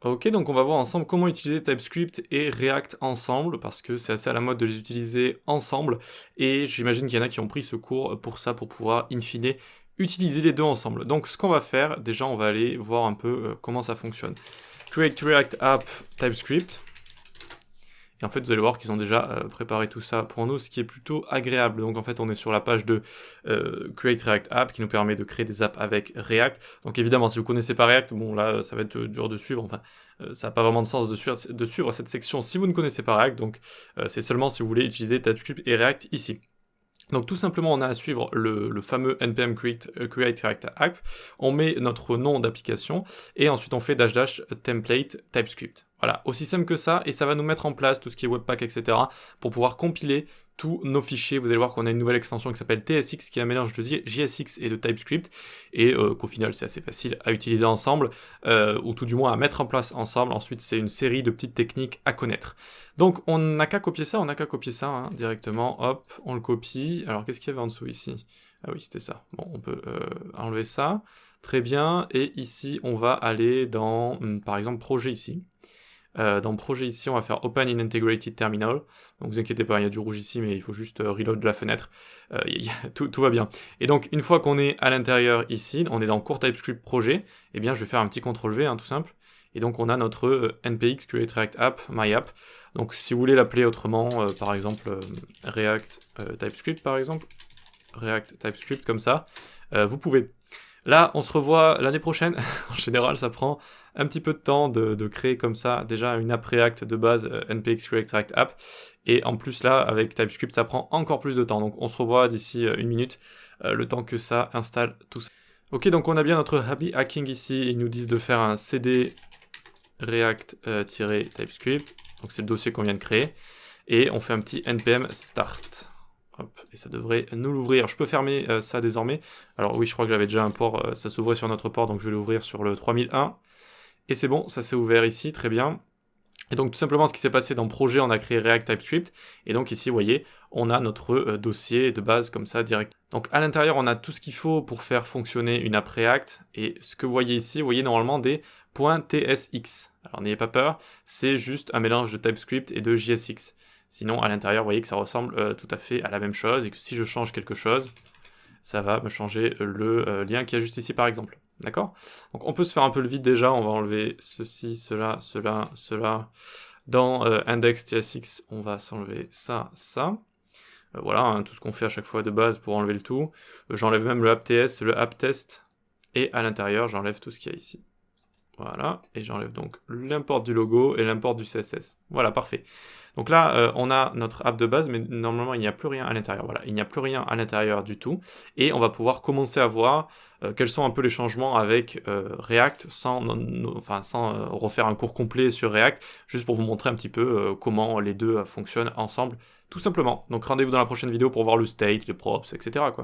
Ok, donc on va voir ensemble comment utiliser TypeScript et React ensemble, parce que c'est assez à la mode de les utiliser ensemble, et j'imagine qu'il y en a qui ont pris ce cours pour ça, pour pouvoir, in fine, utiliser les deux ensemble. Donc ce qu'on va faire, déjà on va aller voir un peu comment ça fonctionne. Create React App TypeScript. Et en fait, vous allez voir qu'ils ont déjà préparé tout ça pour nous, ce qui est plutôt agréable. Donc en fait, on est sur la page de Create React App, qui nous permet de créer des apps avec React. Donc évidemment, si vous connaissez pas React, bon là, ça va être dur de suivre. Enfin, ça n'a pas vraiment de sens de suivre cette section si vous ne connaissez pas React. Donc c'est seulement si vous voulez utiliser TypeScript et React ici. Donc tout simplement, on a à suivre le fameux npm create React App, on met notre nom d'application, et ensuite on fait -- template TypeScript. Voilà, aussi simple que ça, et ça va nous mettre en place tout ce qui est Webpack, etc., pour pouvoir compiler tous nos fichiers. Vous allez voir qu'on a une nouvelle extension qui s'appelle TSX, qui est un mélange de JSX et de TypeScript, et qu'au final c'est assez facile à utiliser ensemble, ou tout du moins à mettre en place ensemble. Ensuite c'est une série de petites techniques à connaître. Donc on n'a qu'à copier ça, hein, directement, hop, on le copie. Alors qu'est-ce qu'il y avait en dessous ici? Ah oui, c'était ça. Bon, on peut enlever ça, très bien, et ici on va aller dans, par exemple, projet ici. Dans projet ici, on va faire Open in Integrated Terminal. Donc vous inquiétez pas, il y a du rouge ici, mais il faut juste reload la fenêtre. Tout va bien. Et donc une fois qu'on est à l'intérieur ici, on est dans Core TypeScript Projet, eh bien je vais faire un petit CTRL-V, hein, tout simple. Et donc on a notre npx create React App, my app. Donc si vous voulez l'appeler autrement, par exemple React TypeScript par exemple, React TypeScript comme ça, vous pouvez. Là, on se revoit l'année prochaine. En général, ça prend un petit peu de temps de créer comme ça déjà une app React de base, npx create React App. Et en plus là, avec TypeScript, ça prend encore plus de temps. Donc on se revoit d'ici une minute, le temps que ça installe tout ça. Ok, donc on a bien notre happy hacking ici. Ils nous disent de faire un cd React-TypeScript. Donc c'est le dossier qu'on vient de créer. Et on fait un petit npm start. Hop, et ça devrait nous l'ouvrir. Je peux fermer ça désormais. Alors oui, je crois que j'avais déjà un port, ça s'ouvrait sur notre port, donc je vais l'ouvrir sur le 3001. Et c'est bon, ça s'est ouvert ici, très bien. Et donc tout simplement, ce qui s'est passé dans le projet, on a créé React TypeScript. Et donc ici, vous voyez, on a notre dossier de base comme ça, direct. Donc à l'intérieur, on a tout ce qu'il faut pour faire fonctionner une app React. Et ce que vous voyez ici, vous voyez normalement des .tsx. Alors n'ayez pas peur, c'est juste un mélange de TypeScript et de JSX. Sinon, à l'intérieur, vous voyez que ça ressemble tout à fait à la même chose, et que si je change quelque chose, ça va me changer le lien qu'il y a juste ici, par exemple. D'accord? Donc on peut se faire un peu le vide déjà, on va enlever ceci, cela, cela, cela. Dans index.tsx, on va s'enlever ça, ça. Voilà, hein, tout ce qu'on fait à chaque fois de base pour enlever le tout. J'enlève même le app.ts, le app.test, et à l'intérieur, j'enlève tout ce qu'il y a ici. Voilà, et j'enlève donc l'import du logo et l'import du CSS. Voilà, parfait. Donc là, on a notre app de base, mais normalement, il n'y a plus rien à l'intérieur. Voilà, il n'y a plus rien à l'intérieur du tout. Et on va pouvoir commencer à voir quels sont un peu les changements avec React, sans refaire un cours complet sur React, juste pour vous montrer un petit peu comment les deux fonctionnent ensemble, tout simplement. Donc rendez-vous dans la prochaine vidéo pour voir le state, les props, etc., quoi.